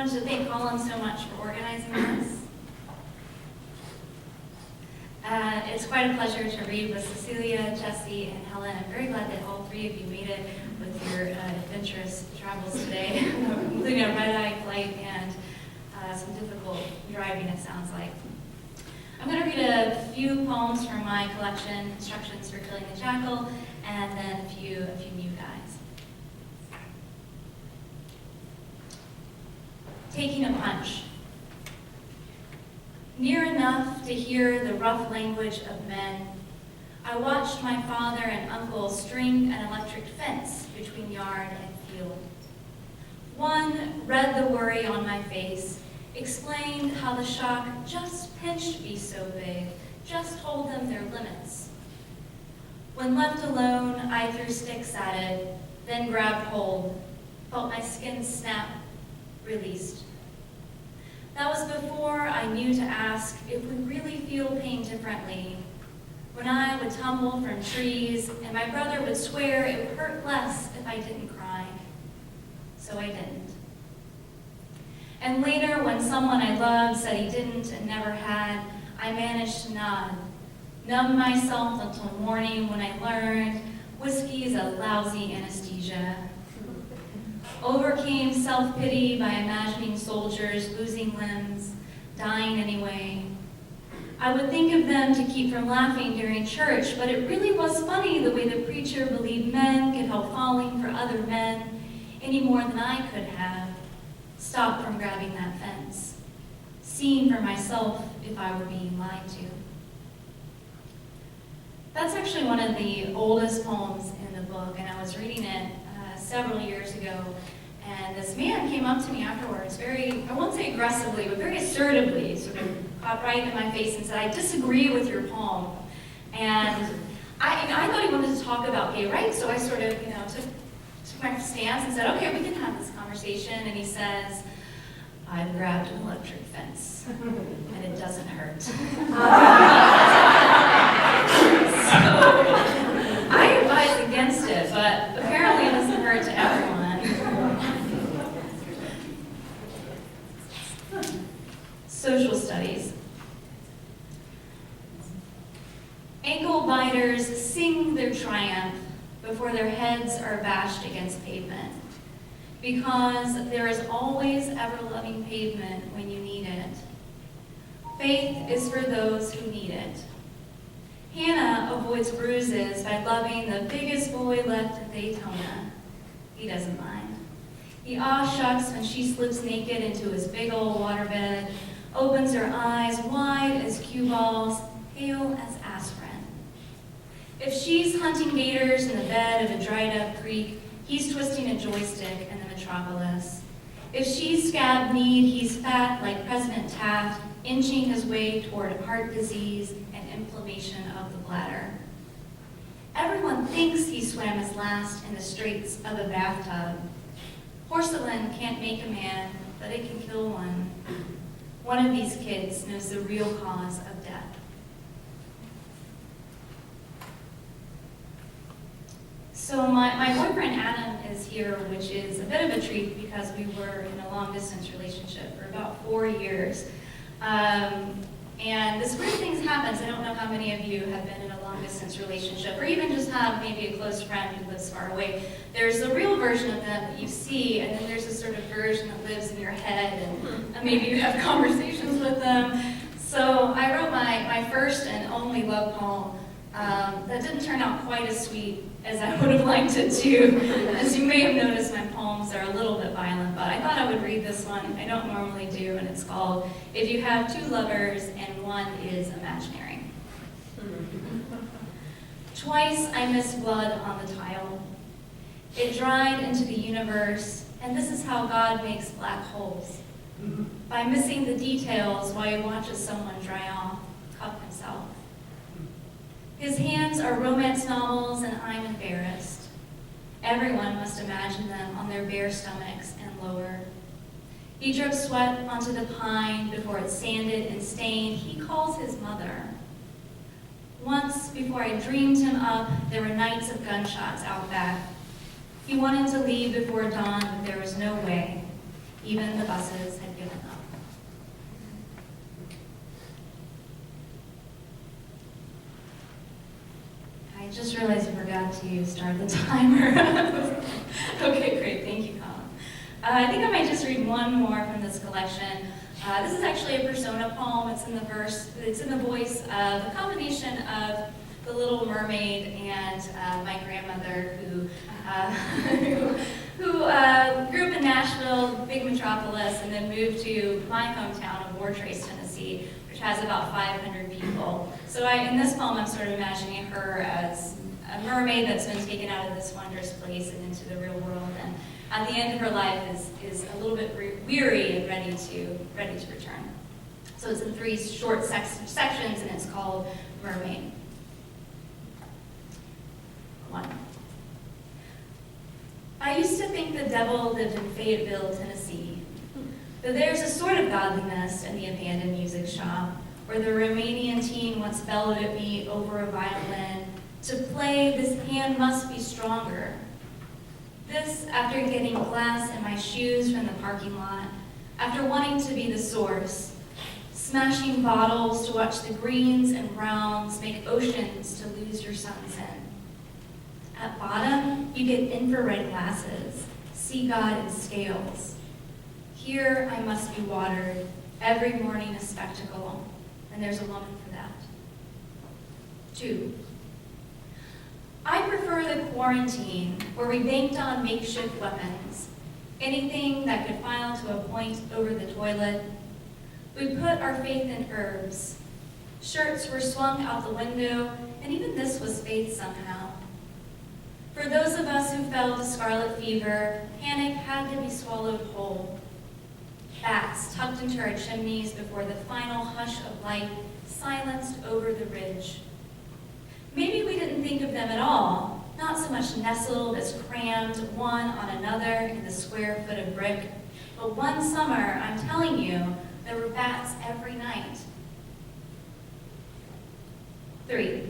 wanted to thank Colin so much for organizing this. It's quite a pleasure to read with Cecilia, Jesse, and Helen. I'm very glad that all three of you made it with your adventurous travels today, including a red-eye flight and some difficult driving, it sounds like. I'm going to read a few poems from my collection, Instructions for Killing the Jackal, and then a few new guys. Taking a punch. Near enough to hear the rough language of men, I watched my father and uncle string an electric fence between yard and field. One read the worry on my face, explained how the shock just pinched me so big, just told them their limits. When left alone, I threw sticks at it, then grabbed hold, felt my skin snap, released. That was before I knew to ask if we really feel pain differently. When I would tumble from trees and my brother would swear it would hurt less if I didn't cry. So I didn't. And later, when someone I loved said he didn't and never had, I managed to nod, numb myself until morning when I learned whiskey is a lousy anesthesia. Overcame self-pity by imagining soldiers losing limbs, dying anyway. I would think of them to keep from laughing during church, but it really was funny the way the preacher believed men could help falling for other men any more than I could have. Stopped from grabbing that fence, seeing for myself if I were being lied to. That's actually one of the oldest poems in the book, and I was reading it several years ago, and this man came up to me afterwards, very, I won't say aggressively, but very assertively, sort of caught right in my face and said, I disagree with your poem. And I thought he wanted to talk about gay rights, so I sort of, took my stance and said, okay, we can have this conversation. And he says, I've grabbed an electric fence, and it doesn't hurt. So I advise against it, but apparently it doesn't hurt to everyone. Social studies. Ankle biters sing their triumph before their heads are bashed against pavement, because there is always ever-loving pavement when you need it. Faith is for those who need it. Hannah avoids bruises by loving the biggest boy left at Daytona. He doesn't mind. He aw shucks when she slips naked into his big old waterbed, opens her eyes wide as cue balls, pale as aspirin. If she's hunting gators in the bed of a dried-up creek, he's twisting a joystick in the metropolis. If she's scab-kneed, he's fat like President Taft, inching his way toward heart disease and inflammation of the bladder. Everyone thinks he swam his last in the straits of a bathtub. Porcelain can't make a man, but it can kill one. One of these kids knows the real cause of death. So my boyfriend Adam is here, which is a bit of a treat because we were in a long-distance relationship for about 4 years. And this weird thing happens. I don't know how many of you have been in a long-distance relationship or even just have maybe a close friend who lives far away. There's a real version of them that you see, and then there's a sort of version that lives in your head, and maybe you have conversations with them. So I wrote my first and only love poem that didn't turn out quite as sweet as I would have liked it to. As you may have noticed, my poems are a little bit violent, but I thought I would read this one. I don't normally do, and it's called If You Have Two Lovers and One is Imaginary. Twice I missed blood on the tile. It dried into the universe, and this is how God makes black holes. By missing the details while he watches someone dry off, cup himself. His hands are romance novels, and I'm embarrassed. Everyone must imagine them on their bare stomachs and lower. He drips sweat onto the pine before it's sanded and stained. He calls his mother. Once, before I dreamed him up, there were nights of gunshots out back. He wanted to leave before dawn, but there was no way. He even the buses had given up. I just realized I forgot to start the timer. Okay, great, thank you, Colin. I think I might just read one more from this collection. This is actually a persona poem. It's in the verse. It's in the voice of a combination of The Little Mermaid and my grandmother, who grew up in Nashville, big metropolis, and then moved to my hometown of Wartrace, Tennessee, which has about 500 people. So in this poem, I'm sort of imagining her as a mermaid that's been taken out of this wondrous place and into the real world, and at the end of her life is a little bit weary and ready to return. So it's in 3 short sections, and it's called Mermaid. 1. I used to think the devil lived in Fayetteville, Tennessee. Though there's a sort of godliness in the abandoned music shop, where the Romanian teen once bellowed at me over a violin, "To play, this hand must be stronger." This after getting glass in my shoes from the parking lot, after wanting to be the source, smashing bottles to watch the greens and browns make oceans to lose your suns in. At bottom, you get infrared glasses, see God in scales. Here I must be watered, every morning a spectacle, and there's a woman for that. 2. I prefer the quarantine, where we banked on makeshift weapons, anything that could file to a point over the toilet. We put our faith in herbs. Shirts were swung out the window, and even this was faith somehow. For those of us who fell to scarlet fever, panic had to be swallowed whole. Bats tucked into our chimneys before the final hush of light silenced over the ridge. Maybe we didn't think of them at all, not so much nestled as crammed one on another in the square foot of brick, but one summer, I'm telling you, there were bats every night. 3.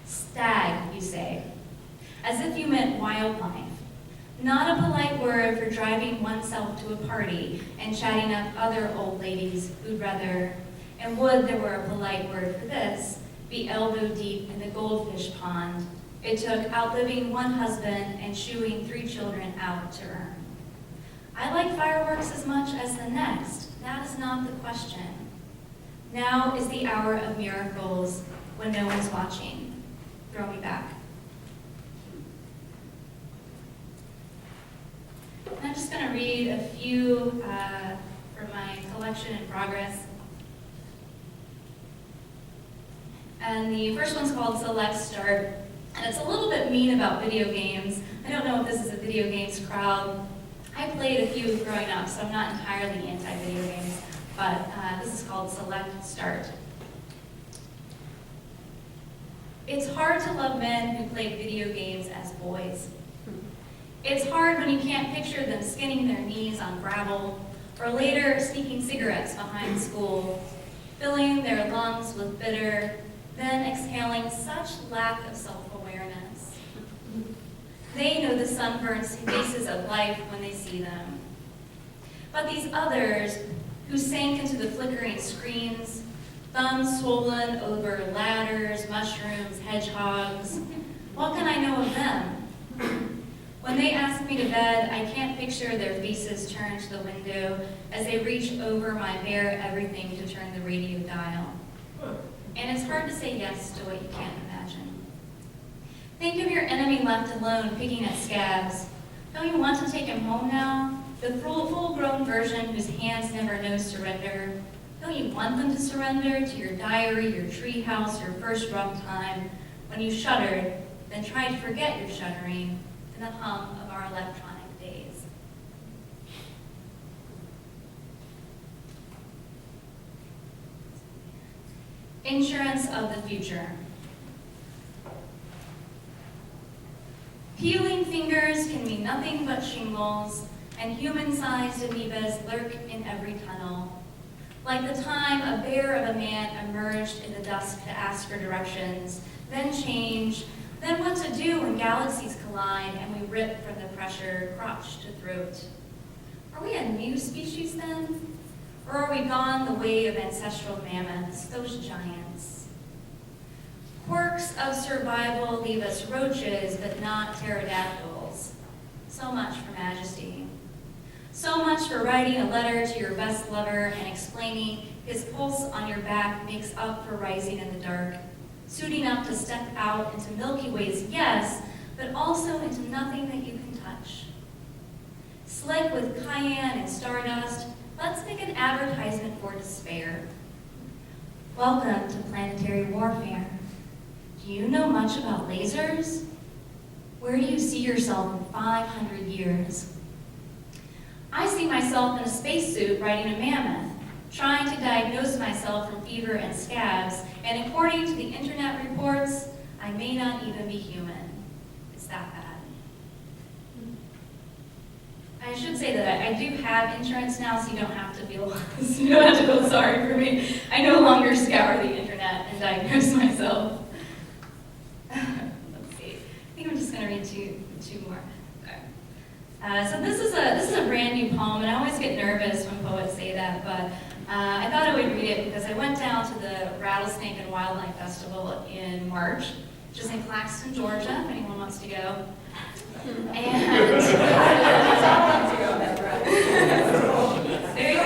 Stag, you say, as if you meant wildlife. Not a polite word for driving oneself to a party and chatting up other old ladies who'd rather, and would there were a polite word for this, be elbow deep in the goldfish pond it took outliving one husband and shooing 3 children out to earn. I like fireworks as much as the next. That is not the question. Now is the hour of miracles when no one's watching. Throw me back. I'm just going to read a few from my collection in progress. And the first one's called Select Start, and it's a little bit mean about video games. I don't know if this is a video games crowd. I played a few growing up, so I'm not entirely anti-video games, but this is called Select Start. It's hard to love men who play video games as boys. It's hard when you can't picture them skinning their knees on gravel, or later sneaking cigarettes behind school, filling their lungs with bitter, then exhaling such lack of self-awareness. They know the sunburnt faces of life when they see them. But these others who sank into the flickering screens, thumbs swollen over ladders, mushrooms, hedgehogs, what can I know of them? When they ask me to bed, I can't picture their faces turned to the window as they reach over my bare everything to turn the radio dial. And it's hard to say yes to what you can't imagine. Think of your enemy left alone picking at scabs. Don't you want to take him home now? The full-grown version whose hands never know surrender. Don't you want them to surrender to your diary, your treehouse, your first rough time, when you shuddered, then tried to forget your shuddering in the hum of our electronic days? Insurance of the future. Peeling fingers can mean nothing but shingles, and human-sized amoebas lurk in every tunnel. Like the time a bear of a man emerged in the dusk to ask for directions, then change, then what to do when galaxies collide and we rip from the pressure crotch to throat. Are we a new species then? Or are we gone the way of ancestral mammoths, those giants? Quirks of survival leave us roaches, but not pterodactyls. So much for majesty. So much for writing a letter to your best lover and explaining his pulse on your back makes up for rising in the dark. Suiting up to step out into Milky Ways, yes, but also into nothing that you can touch. Slick with cayenne and stardust, let's make an advertisement for despair. Welcome to planetary warfare. Do you know much about lasers? Where do you see yourself in 500 years? I see myself in a spacesuit riding a mammoth, trying to diagnose myself from fever and scabs, and according to the internet reports, I may not even be human. It's that bad. I should say that I do have insurance now, so you don't have to feel sorry for me. I no longer scour the internet and diagnose myself. Let's see. I think I'm just going to read two more. Okay. So this is a brand new poem, and I always get nervous when poets say that, but I thought I would read it because I went down to the Rattlesnake and Wildlife Festival in March, which is in Claxton, Georgia, if anyone wants to go. And there you go.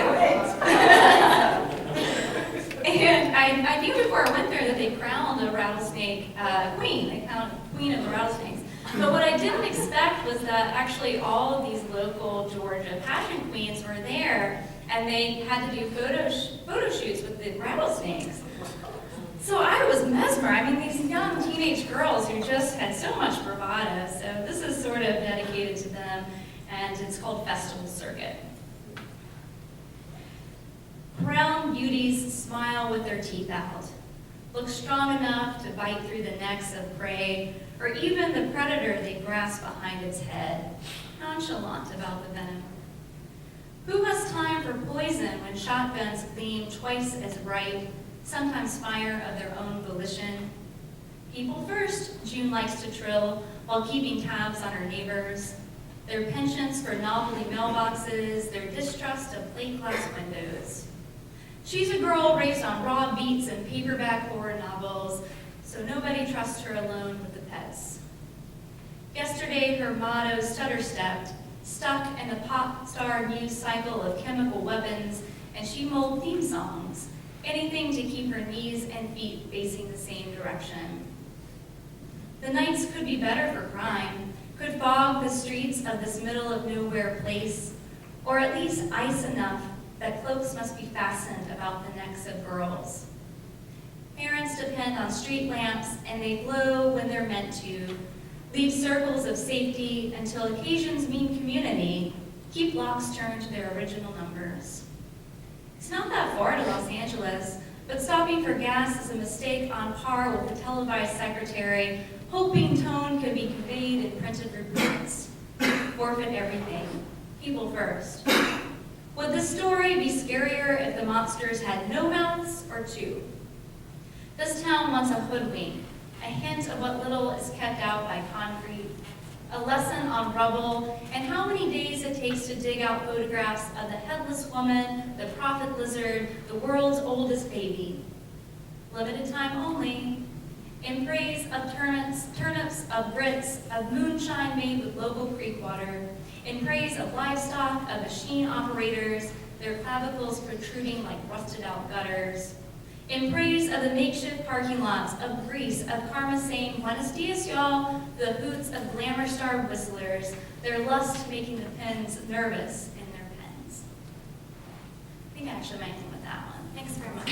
And I knew before I went there that they crowned a rattlesnake queen. They crowned queen of the rattlesnakes. But what I didn't expect was that actually all of these local Georgia pageant queens were there, and they had to do photo shoots with the rattlesnakes. So I was mesmerized. I mean, these young teenage girls who just had so much bravado. So this is sort of dedicated to them, and it's called Festival Circuit. Brown beauties smile with their teeth out, look strong enough to bite through the necks of prey, or even the predator they grasp behind its head, nonchalant about the venom. Who has time for poison when shotguns gleam twice as bright, sometimes fire of their own volition? People first, June likes to trill while keeping tabs on her neighbors, their penchants for novelty mailboxes, their distrust of plate glass windows. She's a girl raised on raw beats and paperback horror novels, so nobody trusts her alone with the pets. Yesterday, her motto stutter-stepped, stuck in the pop star news cycle of chemical weapons, and she mulled theme songs, anything to keep her knees and feet facing the same direction. The nights could be better for crime, could fog the streets of this middle-of-nowhere place, or at least ice enough that cloaks must be fastened about the necks of girls. Parents depend on street lamps, and they glow when they're meant to, leave circles of safety until occasions mean community, keep locks turned to their original numbers. It's not that far to Los Angeles, but stopping for gas is a mistake on par with the televised secretary, hoping tone could be conveyed in printed reports. Forfeit everything. People first. Would the story be scarier if the monsters had no mouths or two? This town wants a hoodwink, a hint of what little is kept out by concrete, a lesson on rubble, and how many days it takes to dig out photographs of the headless woman, the prophet lizard, the world's oldest baby. Limited time only. In praise of turnips, of grits, of moonshine made with local creek water. In praise of livestock, of machine operators, their clavicles protruding like rusted out gutters. In praise of the makeshift parking lots, of Greece, of Karma saying, Buenos dias, y'all, the hoots of glamour-starved whistlers, their lust making the pens nervous in their pens. I think I actually might end with that one. Thanks very much.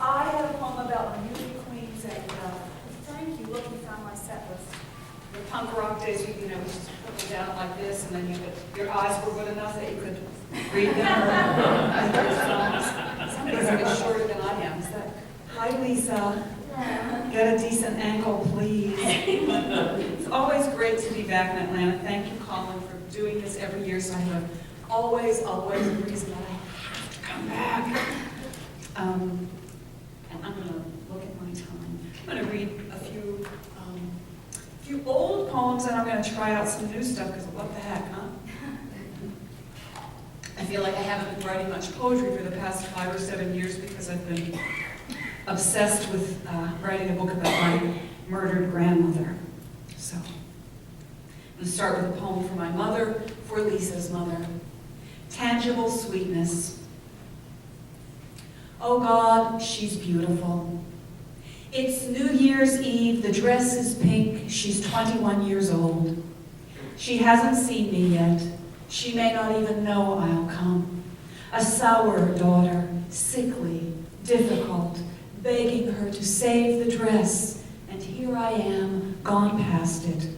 I have a poem about the beauty queens, and thank you. Look, you found my set list. The punk rock days, you know, just put them down like this, and then your eyes were good enough that you could read them. Somebody's a bit shorter than I am. Is that, hi, Lisa. Get a decent ankle, please. It's always great to be back in Atlanta. Thank you, Colin, for doing this every year, so I have always a reason that I have to come back. poetry for the past 5 or 7 years because I've been obsessed with writing a book about my murdered grandmother. So, I'm going to start with a poem for my mother, for Lisa's mother. Tangible Sweetness. Oh God, she's beautiful. It's New Year's Eve, the dress is pink, she's 21 years old. She hasn't seen me yet. She may not even know I'll come. A sour daughter, sickly, difficult, begging her to save the dress, and here I am, gone past it,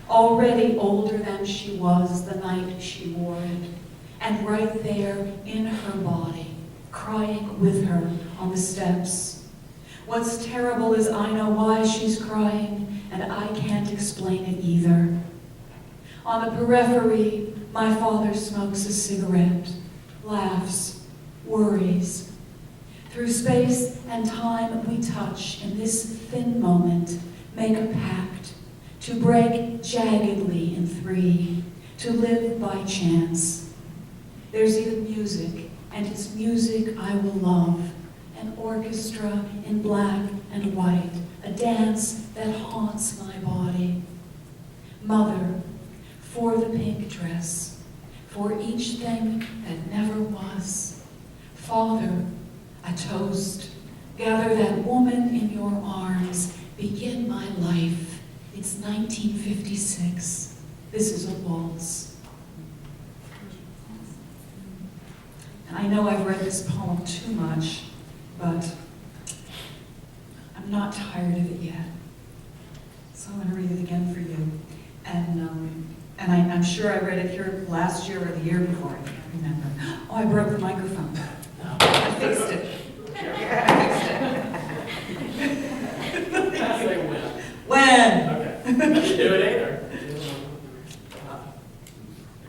already older than she was the night she wore it, and right there in her body, crying with her on the steps. What's terrible is I know why she's crying, and I can't explain it either. On the periphery, my father smokes a cigarette, laughs, worries. Through space and time we touch in this thin moment, make a pact, to break jaggedly in 3, to live by chance. There's even music, and it's music I will love, an orchestra in black and white, a dance that haunts my body. Mother, for the pink dress, for each thing that never was. Father, a toast, gather that woman in your arms, begin my life. It's 1956. This is a waltz. And I know I've read this poem too much, but I'm not tired of it yet. So I'm going to read it again for you. And I'm sure I read it here last year or the year before, I can't remember. Oh, I broke the microphone. I fixed it. Say when. When? Okay. Do it either.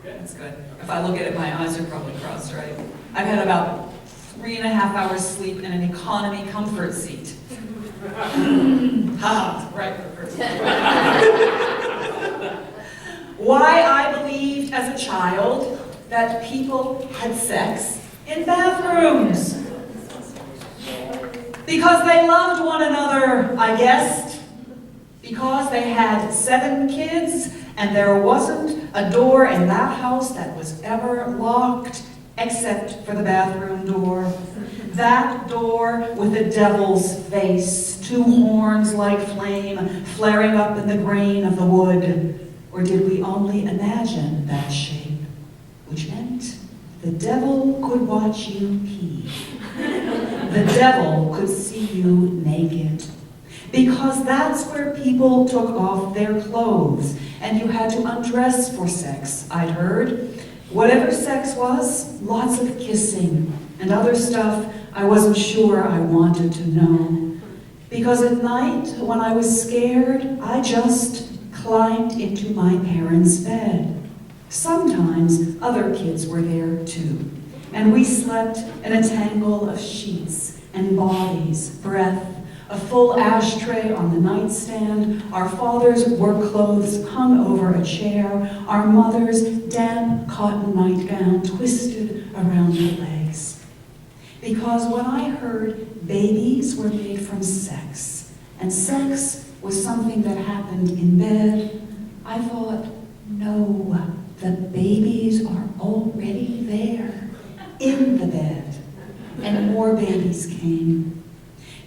Okay. That's good. If I look at it, my eyes are probably crossed, right? I've had about 3.5 hours sleep in an economy comfort seat. Ha, right for the first time. Why I believed as a child that people had sex in bathrooms. Because they loved one another, I guessed. Because they had 7 kids and there wasn't a door in that house that was ever locked except for the bathroom door. That door with the devil's face, 2 horns like flame flaring up in the grain of the wood. Or did we only imagine that shape, which meant the devil could watch you pee. The devil could see you naked. Because that's where people took off their clothes, and you had to undress for sex, I'd heard. Whatever sex was, lots of kissing, and other stuff I wasn't sure I wanted to know. Because at night, when I was scared, I just climbed into my parents' bed. Sometimes other kids were there too, and we slept in a tangle of sheets and bodies, breath, a full ashtray on the nightstand, our father's work clothes hung over a chair, our mother's damp cotton nightgown twisted around her legs. Because when I heard babies were made from sex, and sex was something that happened in bed, I thought, no, the babies are already there, in the bed. And more babies came.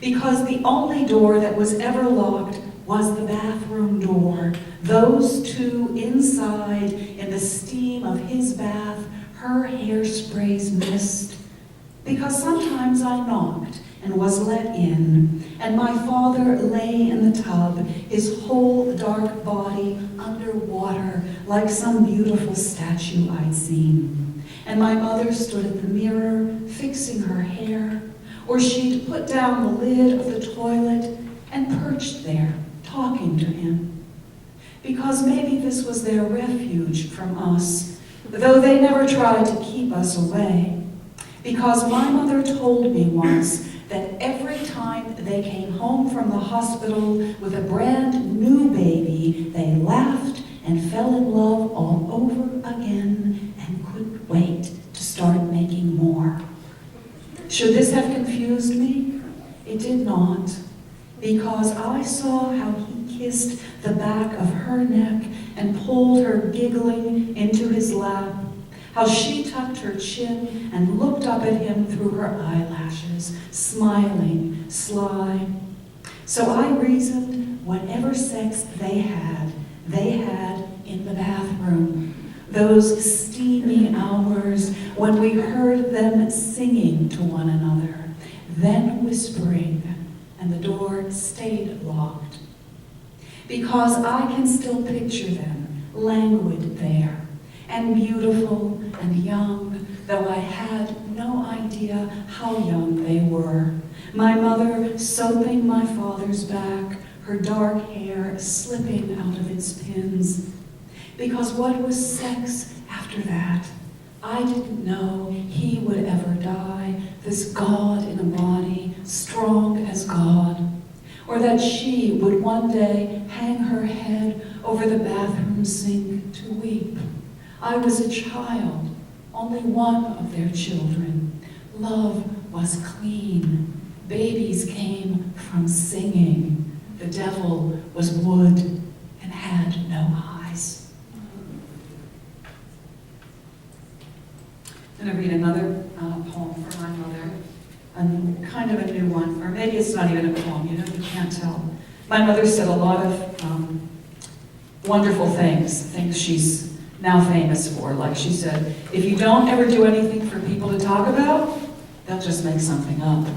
Because the only door that was ever locked was the bathroom door. Those 2 inside, in the steam of his bath, her hairsprays mist. Because sometimes I knocked and was let in, and my father lay in the tub, his whole dark body under water, like some beautiful statue I'd seen. And my mother stood at the mirror, fixing her hair, or she'd put down the lid of the toilet and perched there, talking to him. Because maybe this was their refuge from us, though they never tried to keep us away. Because my mother told me once that every time they came home from the hospital with a brand new baby, they laughed and fell in love all over again and couldn't wait to start making more. Should this have confused me? It did not, because I saw how he kissed the back of her neck and pulled her giggling into his lap, how she tucked her chin and looked up at him through her eyelashes, smiling, sly. So I reasoned whatever sex they had in the bathroom. Those steamy hours when we heard them singing to one another, then whispering, and the door stayed locked. Because I can still picture them, languid there, and beautiful and young, though I had no idea how young they were. My mother soaping my father's back, her dark hair slipping out of its pins. Because what was sex after that? I didn't know he would ever die, this God in a body, strong as God. Or that she would one day hang her head over the bathroom sink to weep. I was a child, only one of their children. Love was clean. Babies came from singing. The devil was wood and had no eyes. I'm going to read another poem for my mother, kind of a new one, or maybe it's not even a poem, you can't tell. My mother said a lot of wonderful things she's now famous for. Like she said, if you don't ever do anything for people to talk about, they'll just make something up.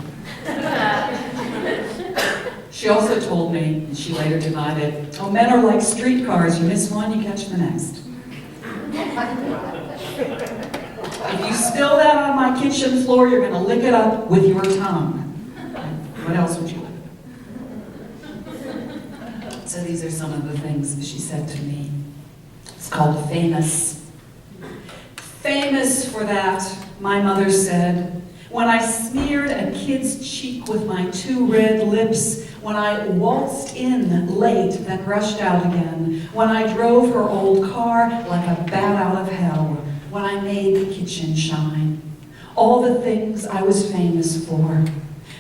She also told me, and she later denied it, oh, men are like streetcars, you miss one, you catch the next. If you spill that on my kitchen floor, you're going to lick it up with your tongue. What else would you like? So these are some of the things she said to me. It's called Famous. Famous for that, my mother said, when I smeared a kid's cheek with my 2 red lips, when I waltzed in late, then rushed out again, when I drove her old car like a bat out of hell, when I made the kitchen shine. All the things I was famous for.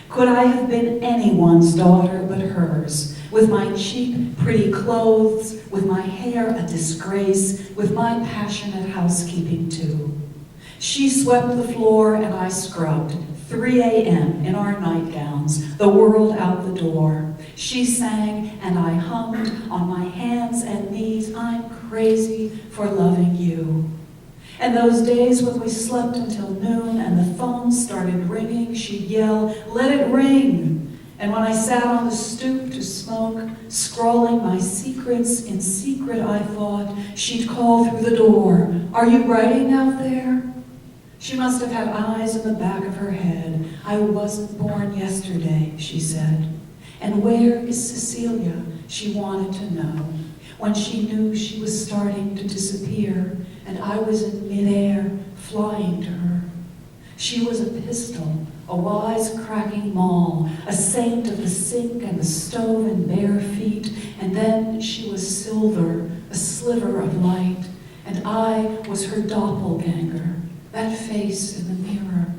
Could I have been anyone's daughter but hers, with my cheap, pretty clothes, with my hair a disgrace, with my passionate housekeeping too. She swept the floor and I scrubbed, 3 a.m. in our nightgowns, the world out the door. She sang and I hummed on my hands and knees, I'm crazy for loving you. And those days when we slept until noon and the phone started ringing, she'd yell, let it ring. And when I sat on the stoop to smoke, scrawling my secrets in secret, I thought she'd call through the door, are you writing out there? She must have had eyes in the back of her head. I wasn't born yesterday, she said. And where is Cecilia? She wanted to know. When she knew she was starting to disappear, and I was in midair, flying to her. She was a pistol, a wise-cracking Moll, a saint of the sink and the stove and bare feet, and then she was silver, a sliver of light, and I was her doppelganger, that face in the mirror,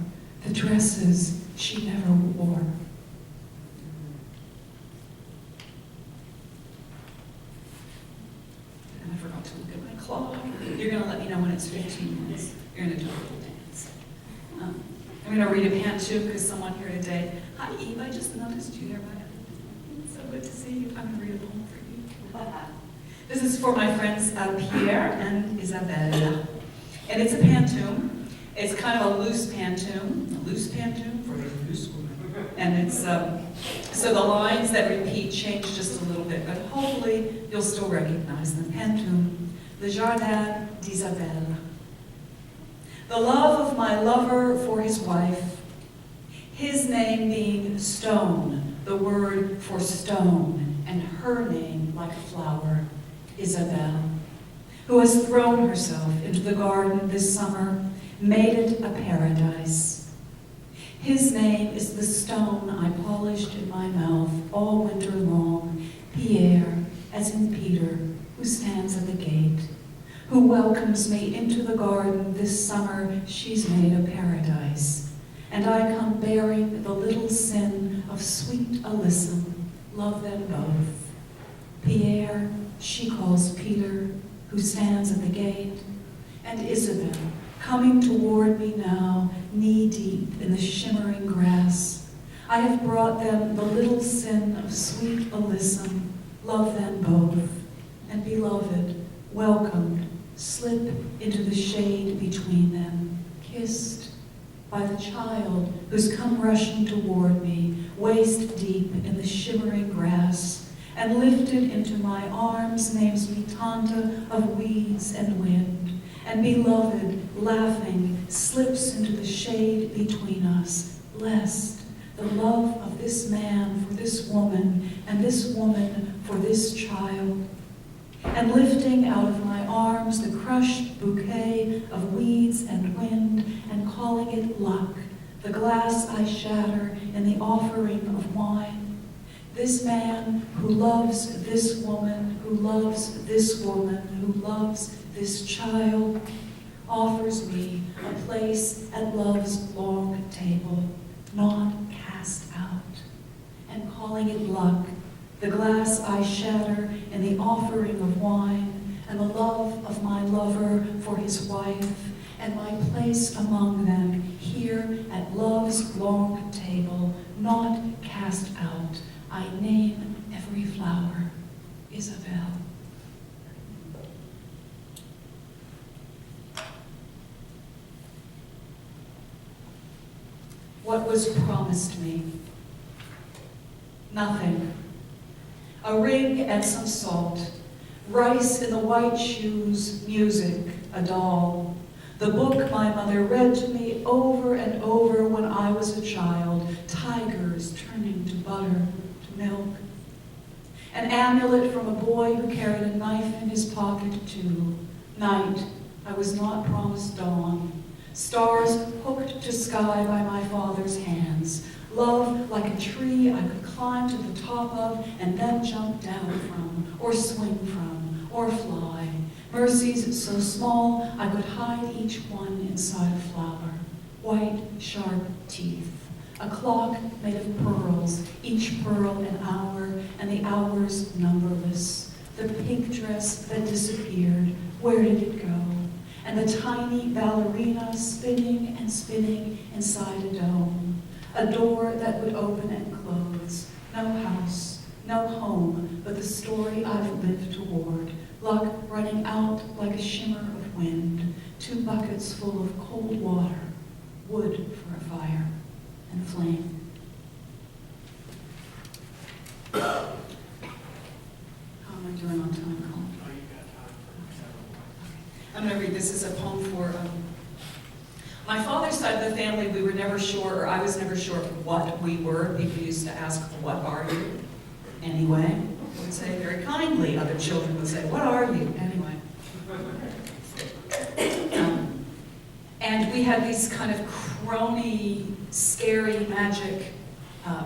the dresses she never wore. And I forgot to look at my clock. You're going to let me know when it's 15 minutes. You're going to do a little dance. I'm going to read a pantoum because someone here today, hi Eve, I just noticed you there. So good to see you. I'm going to read a poem for you. This is for my friends Pierre and Isabelle. And it's a pantoum. It's kind of a loose pantoum for a loose woman. And it's, so the lines that repeat change just a little bit, but hopefully you'll still recognize them. Pantoum, Le Jardin d'Isabelle. The love of my lover for his wife, his name being Stone, the word for stone, and her name like a flower, Isabelle, who has thrown herself into the garden this summer, made it a paradise. His name is the stone I polished in my mouth all winter long, Pierre, as in Peter, who stands at the gate, who welcomes me into the garden this summer she's made a paradise. and I come bearing the little sin of sweet Alyssum. Love them both. Pierre, she calls Peter, who stands at the gate, and Isabel, coming toward me now, knee-deep in the shimmering grass. I have brought them the little sin of sweet Alyssum. Love them both. And beloved, welcomed, slip into the shade between them, kissed by the child who's come rushing toward me, waist deep in the shimmering grass, and lifted into my arms names me Tanta of weeds and wind, and beloved, laughing, slips into the shade between us, lest the love of this man for this woman, and this woman for this child, and lifting out of my arms the crushed bouquet of weeds and wind, and calling it luck, the glass I shatter in the offering of wine. This man who loves this woman, who loves this woman, who loves this child, offers me a place at love's long table, not cast out, and calling it luck, the glass I shatter in the offering of wine, and the love of my lover for his wife, and my place among them here at love's long table, not cast out. I name every flower, Isabel. What was promised me? Nothing. A ring and some salt, rice in the white shoes, music, a doll. The book my mother read to me over and over when I was a child, tigers turning to butter, to milk. An amulet from a boy who carried a knife in his pocket too. Night, I was not promised dawn. Stars hooked to sky by my father's hands. Love like a tree I could climb to the top of and then jump down from, or swing from, or fly. Mercies so small I could hide each one inside a flower. White, sharp teeth. A clock made of pearls, each pearl an hour, and the hours numberless. The pink dress that disappeared, where did it go? And the tiny ballerina spinning and spinning inside a dome. A door that would open and close. No house, no home, but the story I've lived toward. Luck running out like a shimmer of wind. 2 buckets full of cold water. Wood for a fire and flame. How am I doing on time, Colin? Oh, you got time for I'm going to read this as a poem for my father's side of the family. We were never sure, or I was never sure what we were. People used to ask, "What are you?" Anyway, I would say very kindly. Other children would say, "What are you?" Anyway. And we had these kind of crony, scary, magic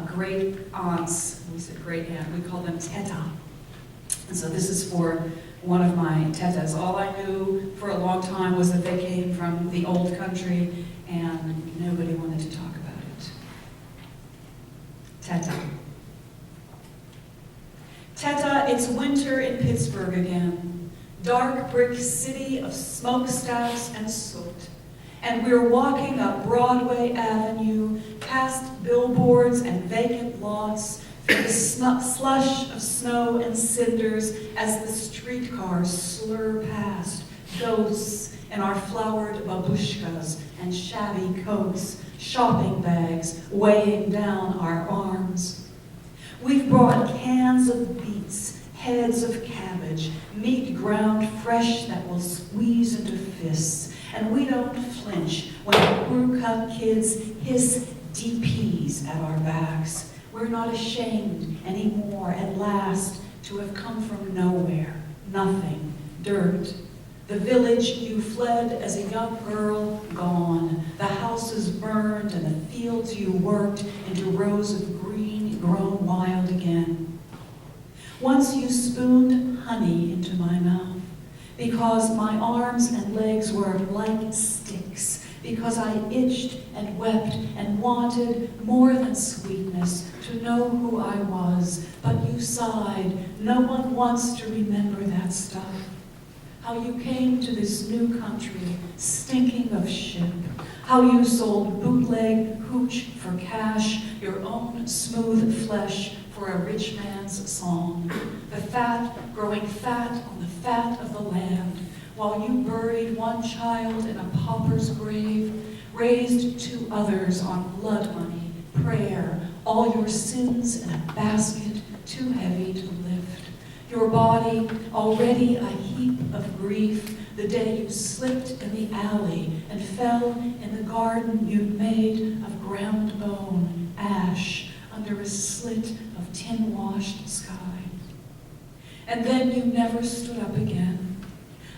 great aunts. We said great aunt. We called them teta. And so this is for one of my tetas. All I knew for a long time was that they came from the old country, and nobody wanted to talk about it. Teta. Teta, it's winter in Pittsburgh again. Dark brick city of smokestacks and soot. And we're walking up Broadway Avenue, past billboards and vacant lots, through the slush of snow and cinders as the streetcars slur past, ghosts in our flowered babushkas and shabby coats, shopping bags weighing down our arms. We've brought cans of beets, heads of cabbage, meat ground fresh that will squeeze into fists, and we don't flinch when the crew-cut kids hiss DPs at our backs. We're not ashamed anymore, at last, to have come from nowhere, nothing, dirt. The village you fled as a young girl, gone. The houses burned and the fields you worked into rows of green, grown wild again. Once you spooned honey into my mouth, because my arms and legs were like sticks, because I itched and wept and wanted more than sweetness to know who I was. But you sighed. No one wants to remember that stuff. How you came to this new country, stinking of ship. How you sold bootleg hooch for cash, your own smooth flesh for a rich man's song. The fat growing fat on the fat of the land, while you buried one child in a pauper's grave, raised 2 others on blood money, prayer, all your sins in a basket too heavy to lift. Your body, already a heap of grief, the day you slipped in the alley and fell in the garden you'd made of ground bone, ash, under a slit of tin-washed sky. And then you never stood up again.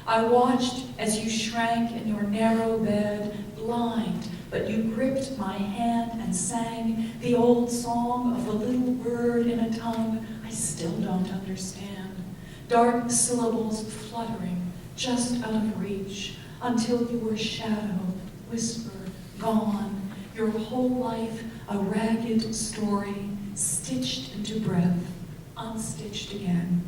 I watched as you shrank in your narrow bed, blind, but you gripped my hand and sang the old song of the little bird in a tongue I still don't understand. Dark syllables fluttering just out of reach until you were shadow, whisper, gone, your whole life a ragged story, stitched into breath, unstitched again.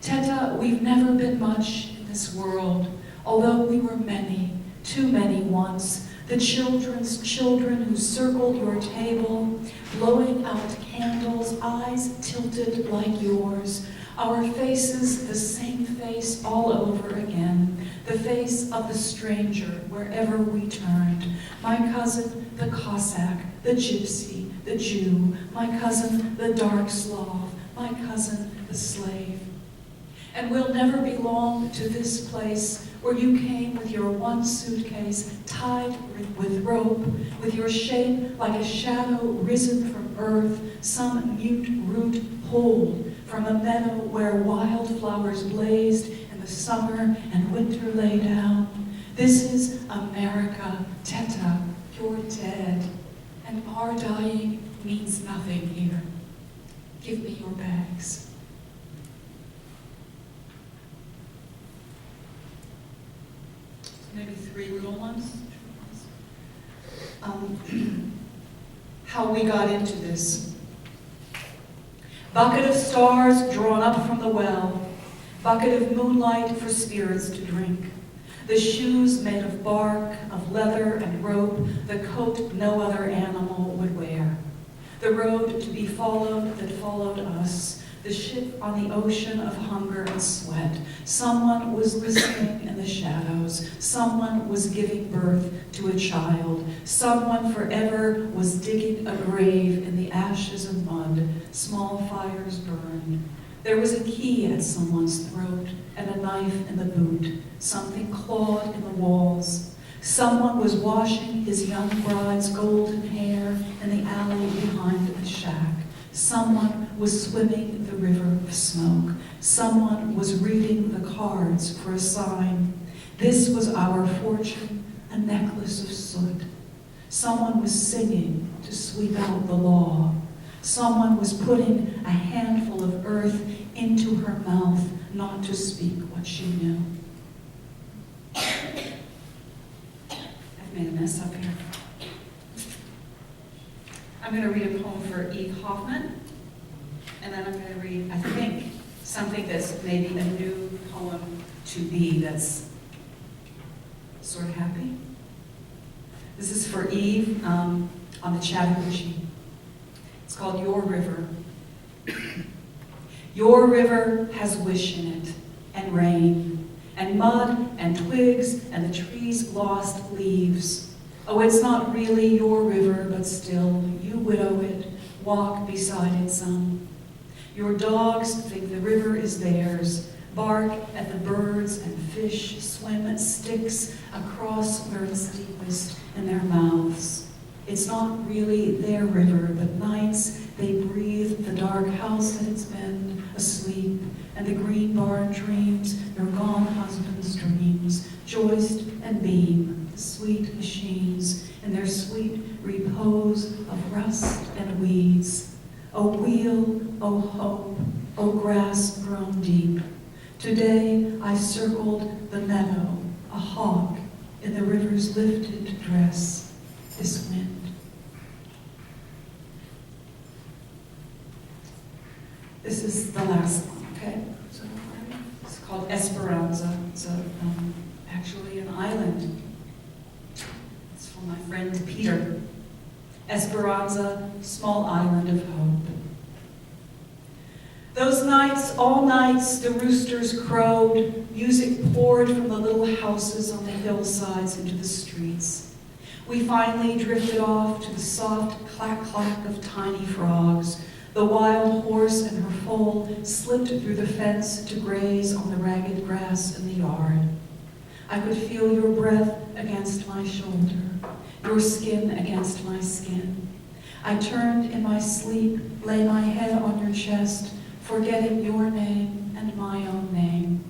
Teta, we've never been much in this world, although we were many, too many once, the children's children who circled your table, blowing out candles, eyes tilted like yours, our faces the same face all over again, the face of the stranger wherever we turned. My cousin, the Cossack, the Gypsy, the Jew, my cousin, the dark Slav, my cousin, the slave. And we'll never belong to this place where you came with your one suitcase tied with rope, with your shape like a shadow risen from earth, some mute root pulled from a meadow where wildflowers blazed in the summer and winter lay down. This is America, Teta, you're dead, and our dying means nothing here. Give me your bags. Maybe 3 little ones. How we got into this. Bucket of stars drawn up from the well. Bucket of moonlight for spirits to drink. The shoes made of bark, of leather and rope, the coat no other animal would wear. The road to be followed that followed us. The ship on the ocean of hunger and sweat. Someone was listening in the shadows. Someone was giving birth to a child. Someone forever was digging a grave in the ashes of mud. Small fires burned. There was a key at someone's throat and a knife in the boot. Something clawed in the walls. Someone was washing his young bride's golden hair in the alley behind the shack. Someone was swimming the river of smoke. Someone was reading the cards for a sign. This was our fortune, a necklace of soot. Someone was singing to sweep out the law. Someone was putting a handful of earth into her mouth, not to speak what she knew. I've made a mess up here. I'm going to read a poem for E. Hoffman, and then I'm going to read, I think, something that's maybe a new poem to be that's sort of happy. This is for Eve on the Chattahoochee. It's called Your River. Your river has wish in it, and rain, and mud, and twigs, and the tree's lost leaves. Oh, it's not really your river, but still, you widow it, walk beside it some. Your dogs think the river is theirs, bark at the birds and fish, swim at sticks across where it's deepest in their mouths. It's not really their river, but nights they breathe the dark house that it's been, asleep, and the green barn dreams, their gone husband's dreams, joist and beam, the sweet machines, in their sweet repose of rust and weeds. O wheel, O hope, O grass grown deep. Today I circled the meadow, a hawk, in the river's lifted dress, this wind. This is the last one, okay? So it's called Esperanza. It's actually an island. It's from my friend Peter. Esperanza, small island of hope. Those nights, all nights, the roosters crowed, music poured from the little houses on the hillsides into the streets. We finally drifted off to the soft clack-clack of tiny frogs. The wild horse and her foal slipped through the fence to graze on the ragged grass in the yard. I could feel your breath against my shoulder, your skin against my skin. I turned in my sleep, lay my head on your chest, forgetting your name and my own name.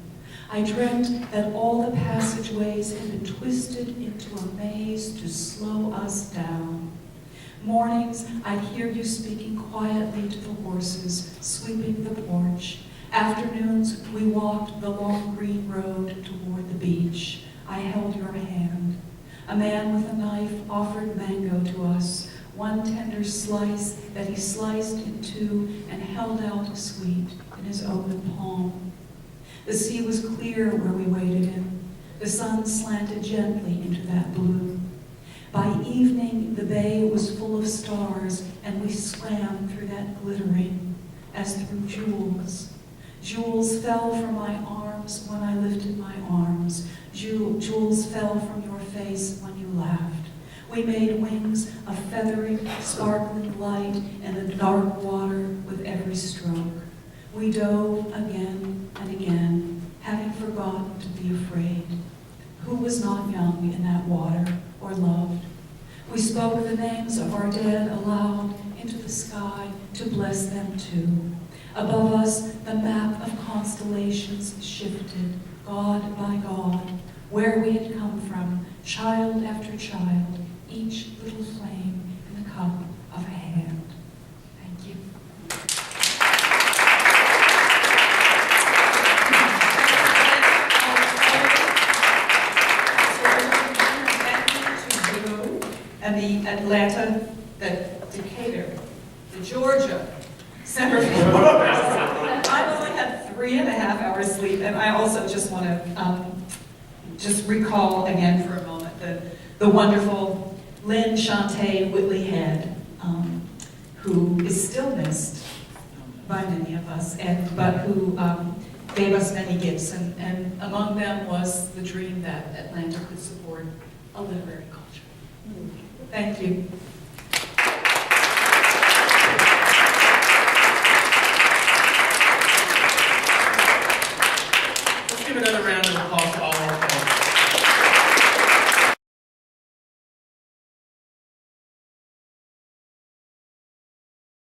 I dreamt that all the passageways had been twisted into a maze to slow us down. Mornings, I'd hear you speaking quietly to the horses, sweeping the porch. Afternoons, we walked the long green road toward the beach. I held your hand. A man with a knife offered mango to us, one tender slice that he sliced in two and held out sweet in his open palm. The sea was clear where we waded in. The sun slanted gently into that blue. By evening, the bay was full of stars, and we swam through that glittering as through jewels. Jewels fell from my arms when I lifted my arms. Jewels fell from your face when you laughed. We made wings of feathery, sparkling light in the dark water with every stroke. We dove again and again, having forgotten to be afraid. Who was not young in that water or loved? We spoke the names of our dead aloud into the sky to bless them too. Above us, the map of constellations shifted, God by God, where we had come from, child after child, each little flame in the cup of a hand. Thank you. And the Atlanta, the Decatur, the Georgia Center. I only had 3.5 hours sleep, and I also just want to just recall again for a moment the wonderful Lynn Shantae Whitley Head, who is still missed by many of us, but who gave us many gifts, and among them was the dream that Atlanta could support a literary culture. Thank you.